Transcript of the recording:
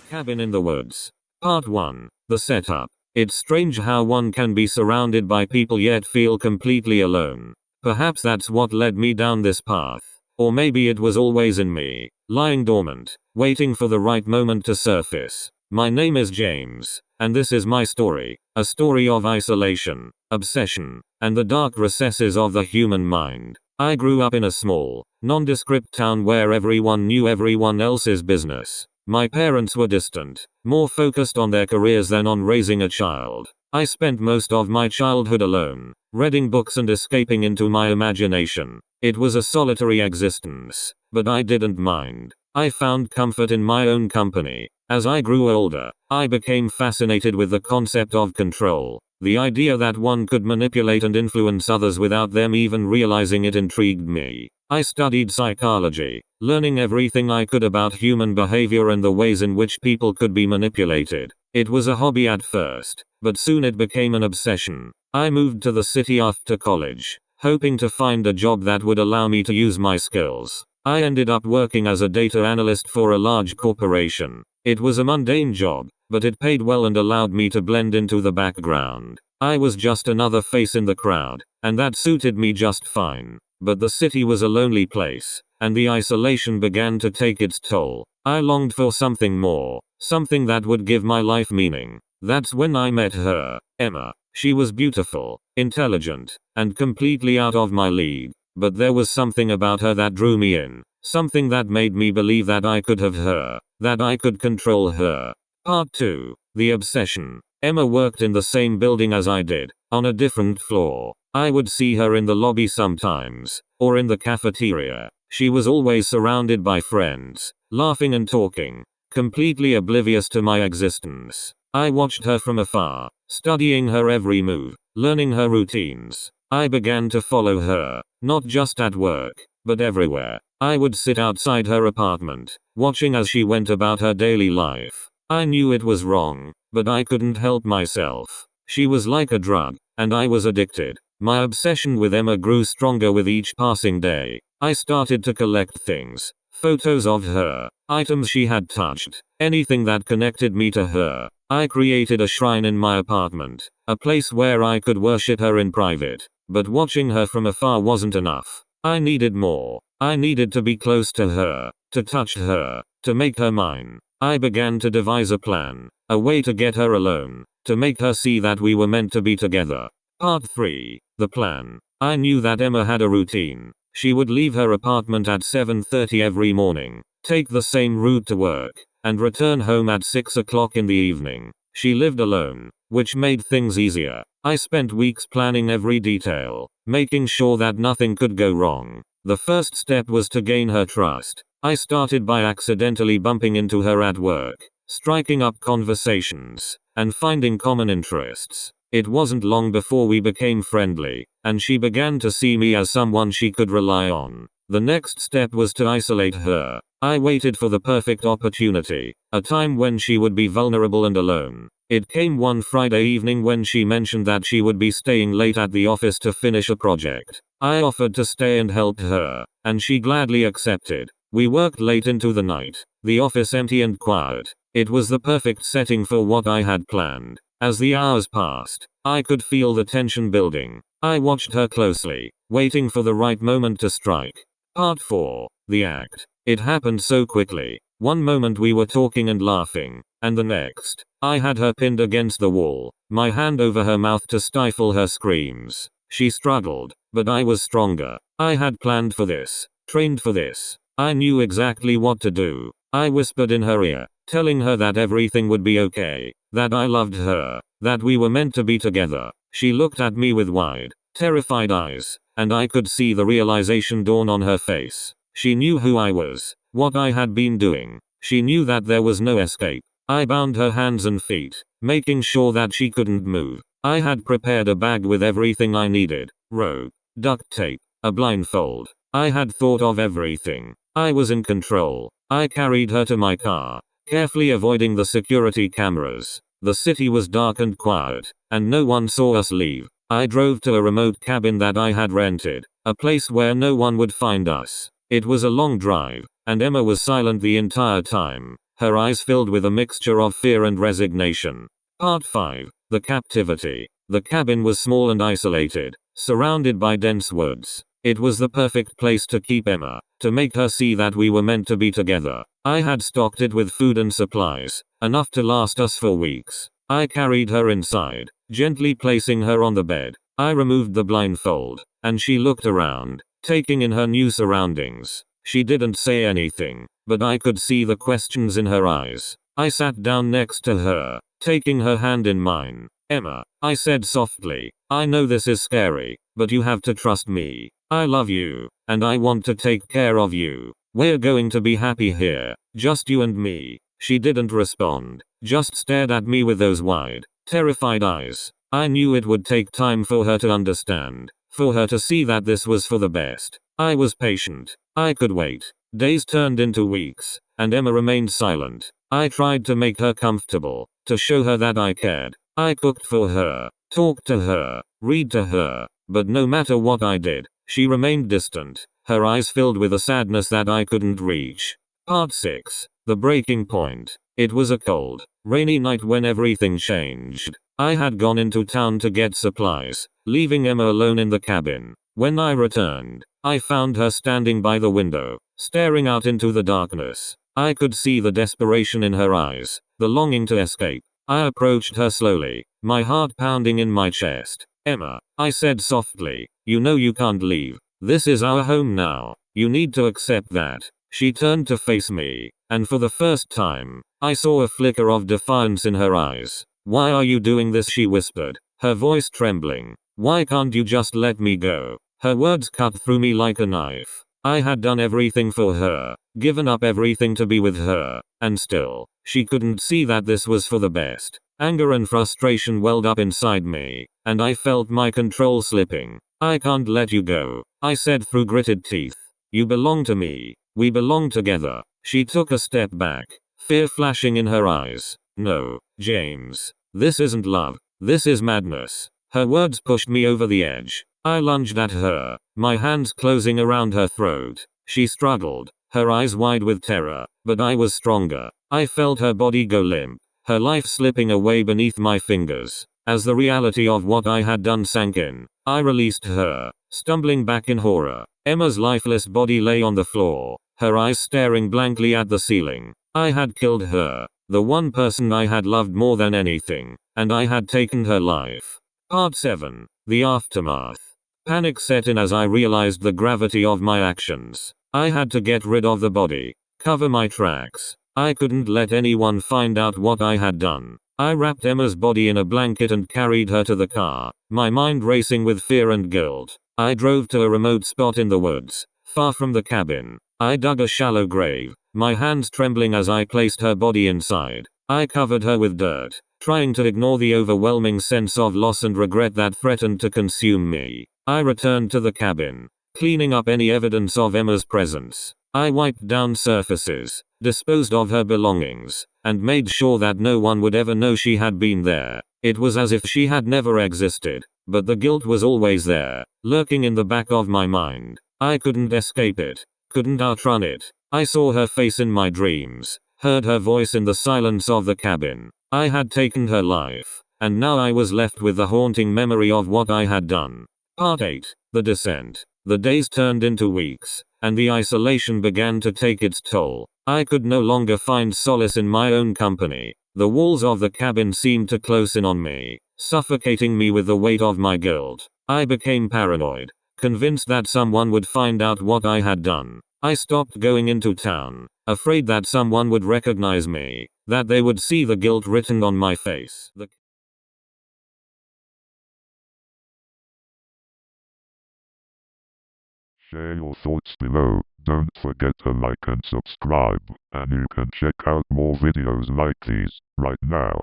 Cabin in the Woods. Part 1. The Setup. It's strange how one can be surrounded by people yet feel completely alone. Perhaps that's what led me down this path. Or maybe it was always in me, lying dormant, waiting for the right moment to surface. My name is James, and this is my story. A story of isolation, obsession, and the dark recesses of the human mind. I grew up in a small, nondescript town where everyone knew everyone else's business. My parents were distant, more focused on their careers than on raising a child. I spent most of my childhood alone, reading books and escaping into my imagination. It was a solitary existence, but I didn't mind. I found comfort in my own company. As I grew older, I became fascinated with the concept of control. The idea that one could manipulate and influence others without them even realizing it intrigued me. I studied psychology, learning everything I could about human behavior and the ways in which people could be manipulated. It was a hobby at first, but soon it became an obsession. I moved to the city after college, hoping to find a job that would allow me to use my skills. I ended up working as a data analyst for a large corporation. It was a mundane job, but it paid well and allowed me to blend into the background. I was just another face in the crowd, and that suited me just fine. But the city was a lonely place, and the isolation began to take its toll. I longed for something more, something that would give my life meaning. That's when I met her, Emma. She was beautiful, intelligent, and completely out of my league. But there was something about her that drew me in, something that made me believe that I could have her, that I could control her. Part 2. The Obsession. Emma worked in the same building as I did, on a different floor. I would see her in the lobby sometimes, or in the cafeteria. She was always surrounded by friends, laughing and talking, completely oblivious to my existence. I watched her from afar, studying her every move, learning her routines. I began to follow her, not just at work, but everywhere. I would sit outside her apartment, watching as she went about her daily life. I knew it was wrong, but I couldn't help myself. She was like a drug, and I was addicted. My obsession with Emma grew stronger with each passing day. I started to collect things, photos of her, items she had touched, anything that connected me to her. I created a shrine in my apartment, a place where I could worship her in private. But watching her from afar wasn't enough. I needed more. I needed to be close to her, to touch her, to make her mine. I began to devise a plan, a way to get her alone, to make her see that we were meant to be together. Part 3. The Plan. I knew that Emma had a routine. She would leave her apartment at 7:30 every morning, take the same route to work, and return home at 6 o'clock in the evening. She lived alone, which made things easier. I spent weeks planning every detail, making sure that nothing could go wrong. The first step was to gain her trust. I started by accidentally bumping into her at work, striking up conversations, and finding common interests. It wasn't long before we became friendly, and she began to see me as someone she could rely on. The next step was to isolate her. I waited for the perfect opportunity, a time when she would be vulnerable and alone. It came one Friday evening when she mentioned that she would be staying late at the office to finish a project. I offered to stay and help her, and she gladly accepted. We worked late into the night, the office empty and quiet. It was the perfect setting for what I had planned. As the hours passed, I could feel the tension building. I watched her closely, waiting for the right moment to strike. Part 4. The Act. It happened so quickly. One moment we were talking and laughing, and the next, I had her pinned against the wall, my hand over her mouth to stifle her screams. She struggled, but I was stronger. I had planned for this, trained for this. I knew exactly what to do. I whispered in her ear, telling her that everything would be okay, that I loved her, that we were meant to be together. She looked at me with wide, terrified eyes, and I could see the realization dawn on her face. She knew who I was, what I had been doing. She knew that there was no escape. I bound her hands and feet, making sure that she couldn't move. I had prepared a bag with everything I needed: rope, duct tape, a blindfold. I had thought of everything. I was in control. I carried her to my car, carefully avoiding the security cameras. The city was dark and quiet, and no one saw us leave. I drove to a remote cabin that I had rented, a place where no one would find us. It was a long drive, and Emma was silent the entire time, her eyes filled with a mixture of fear and resignation. Part 5. The Captivity. The cabin was small and isolated, surrounded by dense woods. It was the perfect place to keep Emma, to make her see that we were meant to be together. I had stocked it with food and supplies, enough to last us for weeks. I carried her inside, gently placing her on the bed. I removed the blindfold, and she looked around, taking in her new surroundings. She didn't say anything, but I could see the questions in her eyes. I sat down next to her, taking her hand in mine. "Emma," I said softly, "I know this is scary, but you have to trust me. I love you, and I want to take care of you. We're going to be happy here, just you and me." She didn't respond, just stared at me with those wide, terrified eyes. I knew it would take time for her to understand, for her to see that this was for the best. I was patient. I could wait. Days turned into weeks, and Emma remained silent. I tried to make her comfortable, to show her that I cared. I cooked for her, talked to her, read to her, but no matter what I did, she remained distant, her eyes filled with a sadness that I couldn't reach. Part 6. The Breaking Point. It was a cold, rainy night when everything changed. I had gone into town to get supplies, leaving Emma alone in the cabin. When I returned, I found her standing by the window, staring out into the darkness. I could see the desperation in her eyes, the longing to escape. I approached her slowly, my heart pounding in my chest. "Emma," I said softly, "you know you can't leave. This is our home now. You need to accept that." She turned to face me, and for the first time, I saw a flicker of defiance in her eyes. "Why are you doing this?" she whispered, her voice trembling. "Why can't you just let me go?" Her words cut through me like a knife. I had done everything for her, given up everything to be with her, and still, she couldn't see that this was for the best. Anger and frustration welled up inside me, and I felt my control slipping. "I can't let you go," I said through gritted teeth. "You belong to me. We belong together." She took a step back, fear flashing in her eyes. "No, James. This isn't love. This is madness." Her words pushed me over the edge. I lunged at her, my hands closing around her throat. She struggled, her eyes wide with terror, but I was stronger. I felt her body go limp, her life slipping away beneath my fingers. As the reality of what I had done sank in, I released her, stumbling back in horror. Emma's lifeless body lay on the floor, her eyes staring blankly at the ceiling. I had killed her, the one person I had loved more than anything, and I had taken her life. Part 7. The Aftermath. Panic set in as I realized the gravity of my actions. I had to get rid of the body, cover my tracks. I couldn't let anyone find out what I had done. I wrapped Emma's body in a blanket and carried her to the car, my mind racing with fear and guilt. I drove to a remote spot in the woods, far from the cabin. I dug a shallow grave, my hands trembling as I placed her body inside. I covered her with dirt, trying to ignore the overwhelming sense of loss and regret that threatened to consume me. I returned to the cabin, cleaning up any evidence of Emma's presence. I wiped down surfaces, disposed of her belongings, and made sure that no one would ever know she had been there. It was as if she had never existed, but the guilt was always there, lurking in the back of my mind. I couldn't escape it, couldn't outrun it. I saw her face in my dreams, heard her voice in the silence of the cabin. I had taken her life, and now I was left with the haunting memory of what I had done. Part 8. The Descent. The days turned into weeks, and the isolation began to take its toll. I could no longer find solace in my own company. The walls of the cabin seemed to close in on me, suffocating me with the weight of my guilt. I became paranoid, convinced that someone would find out what I had done. I stopped going into town, afraid that someone would recognize me, that they would see the guilt written on my face. Share your thoughts below, don't forget to like and subscribe, and you can check out more videos like these, right now.